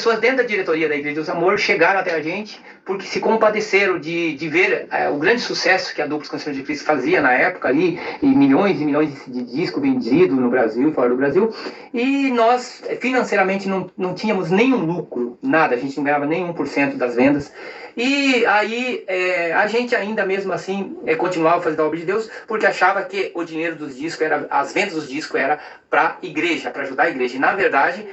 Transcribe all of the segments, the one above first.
pessoas dentro da diretoria da Igreja dos Amor chegaram até a gente porque se compadeceram de ver o grande sucesso que a Dupla Canções de Cristo fazia na época ali, e milhões de discos vendidos no Brasil e fora do Brasil, e nós financeiramente não tínhamos nenhum lucro, nada, a gente não ganhava nem 1% das vendas, e aí a gente ainda mesmo assim continuava fazendo a obra de Deus, porque achava que o dinheiro dos discos, as vendas dos discos era para a igreja, para ajudar a igreja, e na verdade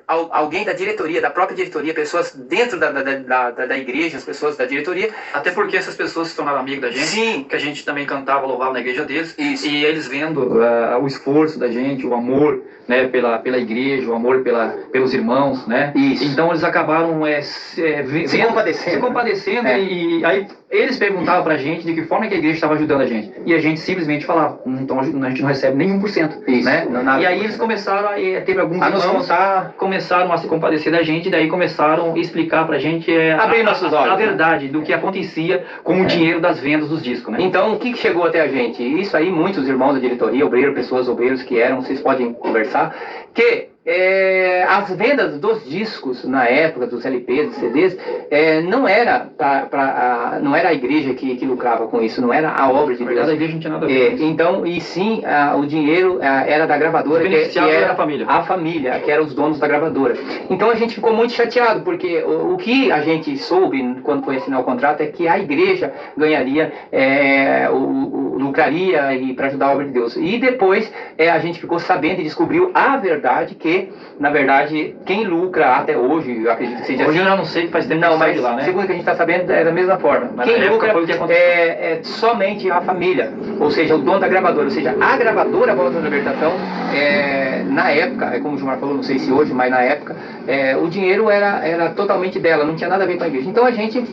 alguém da diretoria, da própria diretoria, pessoas dentro da igreja, as pessoas da diretoria. Até porque essas pessoas se tornaram amigos da gente, sim, que a gente também cantava, louvava na igreja deles, isso. E eles vendo o esforço da gente, o amor, né, pela igreja, o amor pelos irmãos, né? Isso. Então eles acabaram se compadecendo, e aí eles perguntavam pra gente de que forma que a igreja estava ajudando a gente, e a gente simplesmente falava, então a gente não recebe nem 1%, isso, né? E aí eles começaram teve alguns irmãos começaram a se compadecer da gente, e daí começaram a explicar pra gente abrir nossos olhos, a verdade do que acontecia com o dinheiro das vendas dos discos, né? Então, o que chegou até a gente? Isso aí, muitos irmãos da diretoria, obreiros que eram, vocês podem conversar, que as vendas dos discos na época, dos LPs, dos CDs, não era não era a igreja que lucrava com isso, não era a obra de Deus. A igreja não tinha nada a ver. Então, e sim, o dinheiro era da gravadora, que era a família, que eram os donos da gravadora. Então a gente ficou muito chateado, porque o que a gente soube quando foi assinar o contrato é que a igreja ganharia, lucraria para ajudar a obra de Deus. E depois a gente ficou sabendo e descobriu a verdade, que na verdade quem lucra até hoje, eu acredito que seja hoje eu já não sei, faz tempo não, mas lá, né? segundo o que a gente está sabendo é da mesma forma, mas quem lucra é somente a família, ou seja, o dono da gravadora, ou seja, a gravadora Voz da Libertação, na época, como o Gilmar falou, não sei se hoje, mas na época o dinheiro era totalmente dela, não tinha nada a ver com a igreja. Então a gente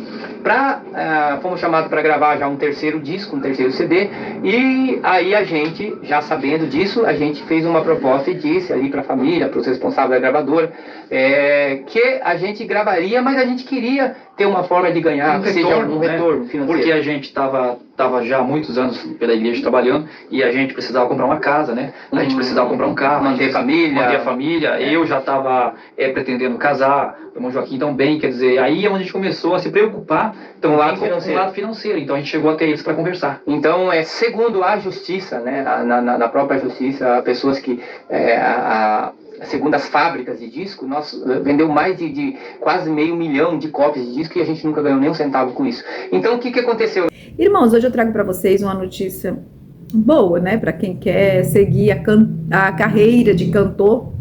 fomos chamados para gravar já um terceiro disco, um terceiro CD, e aí a gente, já sabendo disso, a gente fez uma proposta e disse ali para a família, para os responsáveis da gravadora, que a gente gravaria, mas a gente queria ter uma forma de ganhar, que seja um retorno financeiro. Porque a gente estava já há muitos anos pela igreja trabalhando, e a gente precisava comprar uma casa, né? A gente precisava comprar um carro, manter a família. Eu já estava pretendendo casar, o irmão Joaquim também, quer dizer, aí é onde a gente começou a se preocupar com o lado financeiro. Então a gente chegou até eles para conversar. Então, segundo a justiça, né, na própria justiça, pessoas que segundo as fábricas de disco, nós vendeu mais de quase 500 mil de cópias de disco, e a gente nunca ganhou nem um centavo com isso. Então, o que aconteceu? Irmãos, hoje eu trago para vocês uma notícia boa, né, para quem quer seguir a carreira de cantor.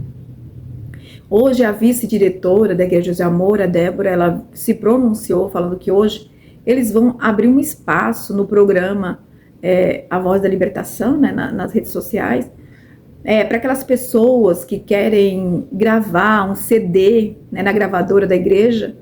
Hoje a vice-diretora da Igreja de Amor, a Débora, ela se pronunciou falando que hoje eles vão abrir um espaço no programa A Voz da Libertação, né, nas redes sociais, para aquelas pessoas que querem gravar um CD, né, na gravadora da igreja.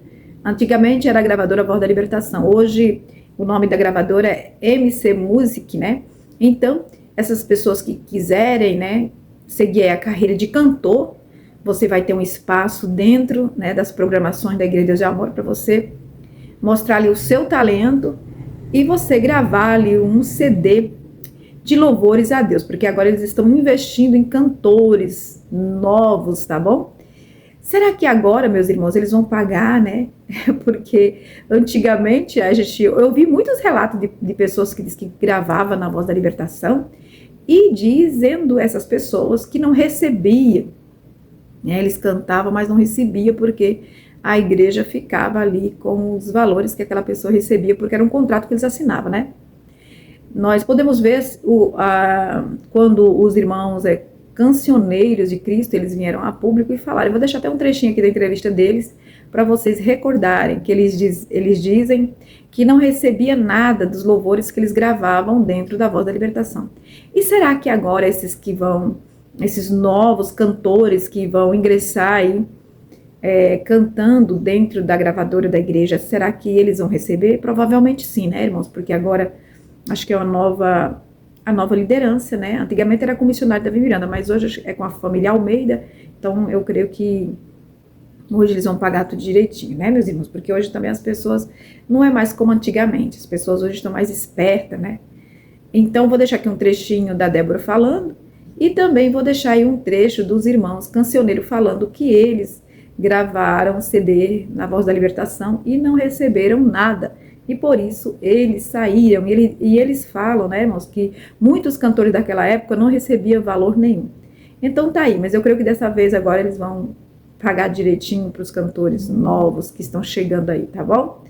Antigamente era a gravadora Voz da Libertação, hoje o nome da gravadora é MC Music, né? Então, essas pessoas que quiserem, né, seguir a carreira de cantor, você vai ter um espaço dentro, né, das programações da Igreja de Amor para você mostrar ali o seu talento e você gravar ali um CD de louvores a Deus, porque agora eles estão investindo em cantores novos, tá bom? Será que agora, meus irmãos, eles vão pagar, né? Porque antigamente eu vi muitos relatos de pessoas que diz que gravavam na Voz da Libertação e dizendo essas pessoas que não recebiam, né? Eles cantavam, mas não recebiam porque a igreja ficava ali com os valores que aquela pessoa recebia, porque era um contrato que eles assinavam, né? Nós podemos ver quando os irmãos cancioneiros de Cristo, eles vieram a público e falaram. Eu vou deixar até um trechinho aqui da entrevista deles, para vocês recordarem, que eles dizem que não recebia nada dos louvores que eles gravavam dentro da Voz da Libertação. E será que agora esses novos cantores que vão ingressar aí, cantando dentro da gravadora da igreja, será que eles vão receber? Provavelmente sim, né, irmãos? Porque agora acho que é a nova liderança, né? Antigamente era com o missionário Davi Miranda, mas hoje é com a família Almeida, então eu creio que hoje eles vão pagar tudo direitinho, né, meus irmãos? Porque hoje também as pessoas, não é mais como antigamente, as pessoas hoje estão mais espertas, né? Então vou deixar aqui um trechinho da Débora falando, e também vou deixar aí um trecho dos irmãos cancioneiros falando que eles gravaram CD na Voz da Libertação e não receberam nada. E por isso eles saíram, e eles falam, né, irmãos, que muitos cantores daquela época não recebiam valor nenhum. Então tá aí, mas eu creio que dessa vez agora eles vão pagar direitinho para os cantores novos que estão chegando aí, tá bom?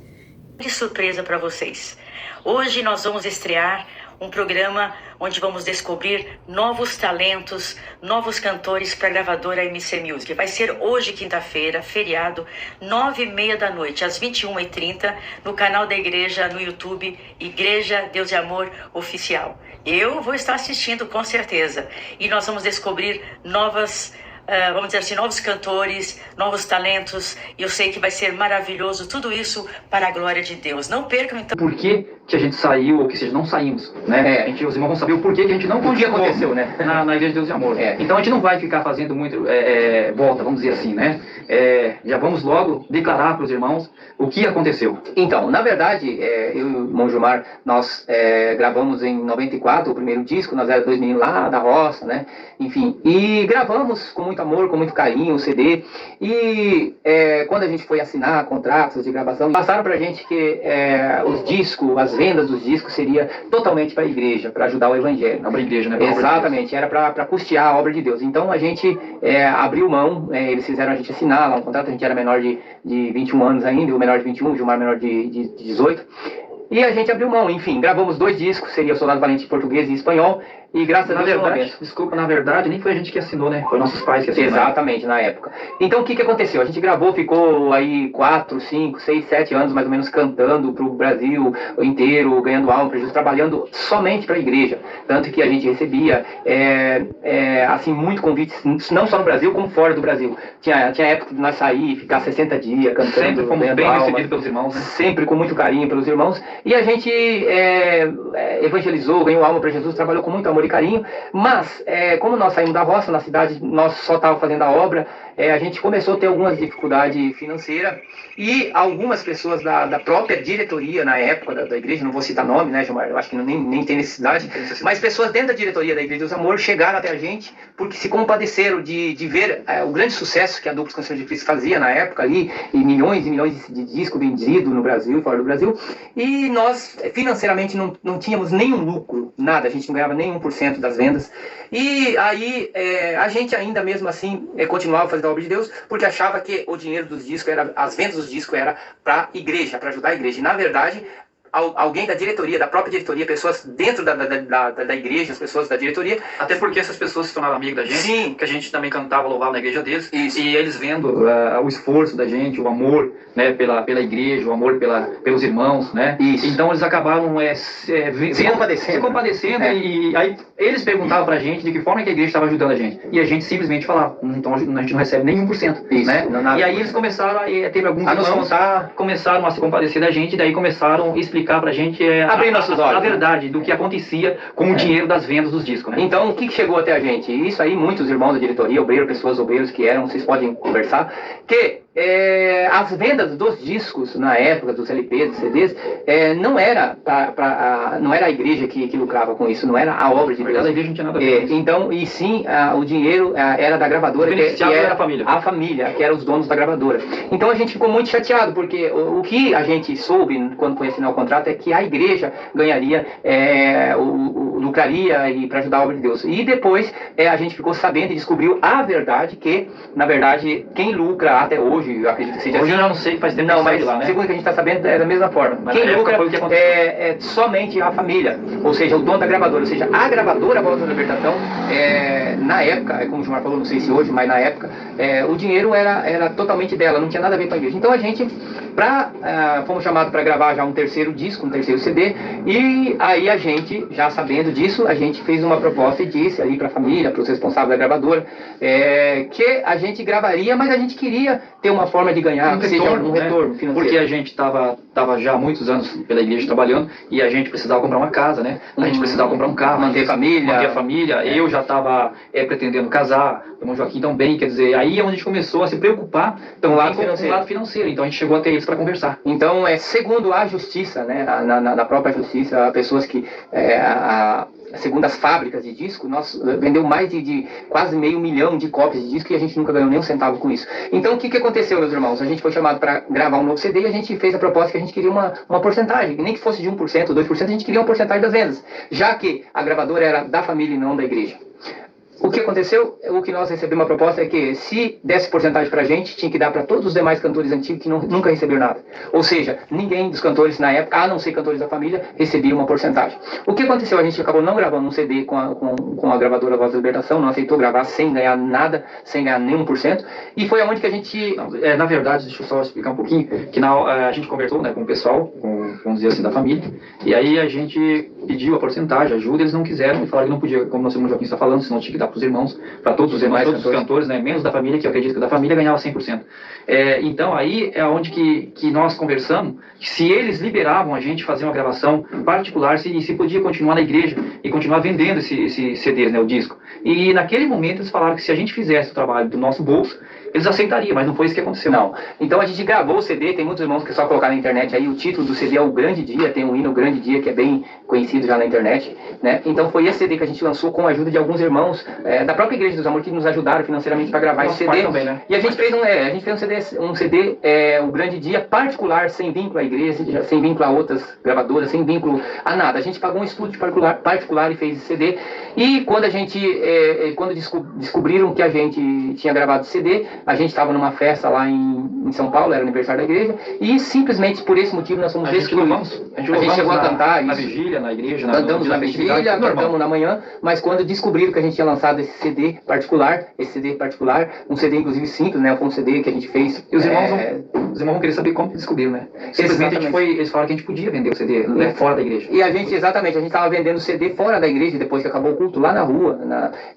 De surpresa para vocês. Hoje nós vamos estrear um programa onde vamos descobrir novos talentos, novos cantores para a gravadora MC Music. Vai ser hoje, quinta-feira, feriado, 9h30 da noite, às 21h30, no canal da igreja no YouTube, Igreja Deus e Amor Oficial. Eu vou estar assistindo com certeza. E nós vamos descobrir vamos dizer assim, novos cantores, novos talentos, e eu sei que vai ser maravilhoso, tudo isso para a glória de Deus. Não percam, então... Por que a gente saiu, ou que seja, não saímos, né? Os irmãos vão saber o porquê que a gente não continuou, aconteceu, né? na Igreja de Deus e Amor. Então a gente não vai ficar fazendo muito volta, vamos dizer assim, né? Já vamos logo declarar para os irmãos o que aconteceu. Então, na verdade, eu e o irmão Gilmar, nós gravamos em 94 o primeiro disco, nós éramos 2 meninos lá da roça, né? Enfim, e gravamos com muito amor, com muito carinho o CD, e quando a gente foi assinar contratos de gravação, passaram pra gente que os discos, as vendas dos discos seria totalmente para a igreja, para ajudar o evangelho. Para a igreja, né? Exatamente, era para custear a obra de Deus. Então a gente abriu mão, eles fizeram a gente assinar lá um contrato, a gente era menor de 21 anos ainda, o menor de 21, o Gilmar menor de 18. E a gente abriu mão, enfim, gravamos 2 discos, seria o Soldado Valente em português e espanhol, e graças a Deus... Na verdade, nem foi a gente que assinou, né? Foi nossos pais que assinaram. Exatamente, na época. Então, o que aconteceu? A gente gravou, ficou aí 4, 5, 6, 7 anos, mais ou menos, cantando pro Brasil inteiro, ganhando alma para Jesus, trabalhando somente para a igreja. Tanto que a gente recebia, assim, muito convites, não só no Brasil, como fora do Brasil. Tinha época de nós sair, ficar 60 dias cantando. Sempre fomos bem recebidos pelos irmãos, né? Sempre com muito carinho pelos irmãos. E a gente evangelizou, ganhou alma para Jesus, trabalhou com muito amor e carinho, mas como nós saímos da roça, na cidade, nós só estávamos fazendo a obra, a gente começou a ter algumas dificuldades financeiras, e algumas pessoas da própria diretoria na época da igreja, não vou citar nome, né, Gilmar, eu acho que nem tem necessidade, mas pessoas dentro da diretoria da Igreja Deus Amor chegaram até a gente, porque se compadeceram de ver o grande sucesso que a Duplos Canções de Cristo fazia na época ali, e milhões de discos vendidos no Brasil e fora do Brasil, e nós financeiramente não tínhamos nenhum lucro, nada, a gente não ganhava nem 1% das vendas, e aí a gente ainda mesmo assim continuava fazendo a obra de Deus, porque achava que o dinheiro dos discos, as vendas dos discos era para a igreja, para ajudar a igreja, e na verdade alguém da diretoria, da própria diretoria, pessoas dentro da igreja, as pessoas da diretoria. Até porque essas pessoas se tornaram amigos da gente. Sim. Que a gente também cantava, louvava na igreja deles. Isso. E eles vendo o esforço da gente, o amor, né, pela igreja, o amor pelos irmãos, né? Isso. Então eles acabaram se compadecendo. E aí eles perguntavam pra gente de que forma que a igreja estava ajudando a gente. E a gente simplesmente falava, então a gente não recebe nem 1%. Isso. Né? E aí eles começaram, teve alguns irmãos começaram a se compadecer da gente, e daí começaram a explicar pra gente abrir nossos olhos, a verdade do que acontecia com o dinheiro das vendas dos discos, né? Então, o que chegou até a gente? Isso aí, muitos irmãos da diretoria, obreiros que eram, vocês podem conversar, que as vendas dos discos na época, dos LPs, dos CDs, não era a igreja que lucrava com isso, não era a obra de Deus. A igreja não tinha nada a ver com isso. Então, e sim, o dinheiro era da gravadora, que era a família, que eram os donos da gravadora. Então a gente ficou muito chateado, porque o que a gente soube quando foi assinar o contrato é que a igreja ganharia, lucraria para ajudar a obra de Deus. E depois a gente ficou sabendo e descobriu a verdade, que na verdade quem lucra até hoje, eu acredito que seja hoje assim. Eu não sei, faz tempo não, mas lá, né? Segundo que a gente está sabendo, é da mesma forma. Mas quem lucra foi o que é somente a família, ou seja, o dono da gravadora, ou seja, a gravadora Voz da Libertação, na época, como o Gilmar falou, não sei se hoje, mas na época, o dinheiro era totalmente dela, não tinha nada a ver com a igreja. Então a gente, fomos chamados para gravar já um terceiro disco, um terceiro CD, e aí a gente, já sabendo disso, a gente fez uma proposta e disse ali para a família, para os responsáveis da gravadora, que a gente gravaria, mas a gente queria ter uma forma de ganhar, um retorno financeiro. Porque a gente estava já há muitos anos pela igreja trabalhando, e a gente precisava comprar uma casa, né? A gente precisava comprar um carro, manter a família. Eu já estava pretendendo casar, o irmão Joaquim também, quer dizer, aí é onde a gente começou a se preocupar com o lado financeiro. Então a gente chegou até eles para conversar. Então, segundo a justiça, né, na própria justiça, pessoas que segundo as fábricas de disco, nós vendeu mais de quase 500 mil de cópias de disco e a gente nunca ganhou nem um centavo com isso. Então, o que aconteceu, meus irmãos? A gente foi chamado para gravar um novo CD e a gente fez a proposta que a gente queria uma porcentagem, nem que fosse de 1% ou 2%, a gente queria uma porcentagem das vendas, já que a gravadora era da família e não da igreja. O que aconteceu, o que nós recebemos uma proposta é que se desse porcentagem pra gente, tinha que dar para todos os demais cantores antigos que nunca receberam nada. Ou seja, ninguém dos cantores na época, a não ser cantores da família, recebia uma porcentagem. O que aconteceu? A gente acabou não gravando um CD com a gravadora Voz da Libertação, não aceitou gravar sem ganhar nada, sem ganhar nenhum por cento, e foi aonde que a gente... Na verdade, deixa eu só explicar um pouquinho, que a gente conversou, né, com o pessoal, vamos dizer assim, da família, e aí a gente pediu a porcentagem, ajuda, eles não quiseram e falaram que não podia, como nosso irmão Joaquim está falando, senão tinha que dar para os irmãos, para todos os irmãos, todos os cantores, né, menos da família, que eu acredito que da família ganhava 100%. Então aí é onde que nós conversamos, se eles liberavam a gente fazer uma gravação particular, se podia continuar na igreja e continuar vendendo esse CD, né, o disco. E naquele momento eles falaram que se a gente fizesse o trabalho do nosso bolso, eles aceitariam, mas não foi isso que aconteceu. Não. Então a gente gravou o CD, tem muitos irmãos que só colocar na internet aí, o título do CD é O Grande Dia, tem um hino O Grande Dia que é bem conhecido já na internet, né? Então foi esse CD que a gente lançou com a ajuda de alguns irmãos da própria Igreja dos Amor que nos ajudaram financeiramente para gravar esse CD. Também, né? E a gente fez um CD O Grande Dia particular, sem vínculo à igreja, sem vínculo a outras gravadoras, sem vínculo a nada. A gente pagou um estúdio particular e fez esse CD. E quando quando descobriram que a gente tinha gravado o CD, a gente estava numa festa lá em São Paulo, era aniversário da igreja, e simplesmente por esse motivo nós fomos excluídos. A gente chegou a cantar na vigília, na igreja, cantamos na vigília, cantamos na manhã, mas quando descobriram que a gente tinha lançado esse CD particular, um CD inclusive simples, né, foi um CD que a gente fez. E os irmãos vão querer saber como que descobriram, né? Simplesmente eles falaram que a gente podia vender o CD, né, fora da igreja. E a gente estava vendendo o CD fora da igreja, depois que acabou o culto, lá na rua,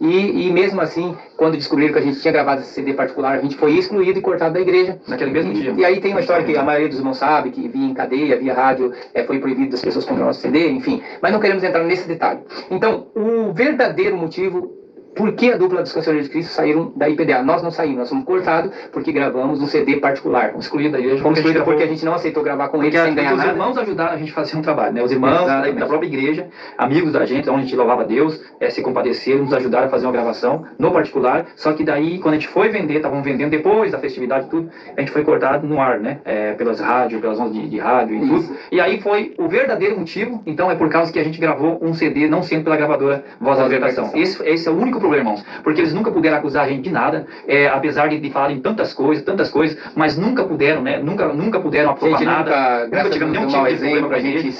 e mesmo assim, quando descobriram que a gente tinha gravado esse CD particular, a gente foi excluído e cortado da igreja. Naquele mesmo dia. E aí tem uma história que a maioria dos irmãos sabe, que via em cadeia, via rádio, foi proibido das pessoas comprarem nosso CD, enfim. Mas não queremos entrar nesse detalhe. Então, o verdadeiro motivo por que a dupla dos Cancioneiros de Cristo saíram da IPDA? Nós não saímos, nós fomos cortados porque gravamos um CD particular. Fomos excluídos da igreja. Fomos excluídos porque a gente não aceitou gravar com eles sem ganhar nada. Os irmãos ajudaram a gente a fazer um trabalho, né? Os irmãos da própria igreja, amigos da gente, onde a gente louvava a Deus, se compadeceram, nos ajudaram a fazer uma gravação no particular. Só que daí, quando a gente foi vender, estavam vendendo depois da festividade e tudo, a gente foi cortado no ar, né? Pelas rádios, pelas ondas de rádio e tudo. E aí foi o verdadeiro motivo, então é por causa que a gente gravou um CD, não sendo pela gravadora Voz da Libertação. Esse é o único problema, irmãos, porque eles nunca puderam acusar a gente de nada, apesar de falarem tantas coisas, mas nunca puderam, né? Nunca puderam aprovar nada, nunca tivemos nenhum tipo de problema com a gente.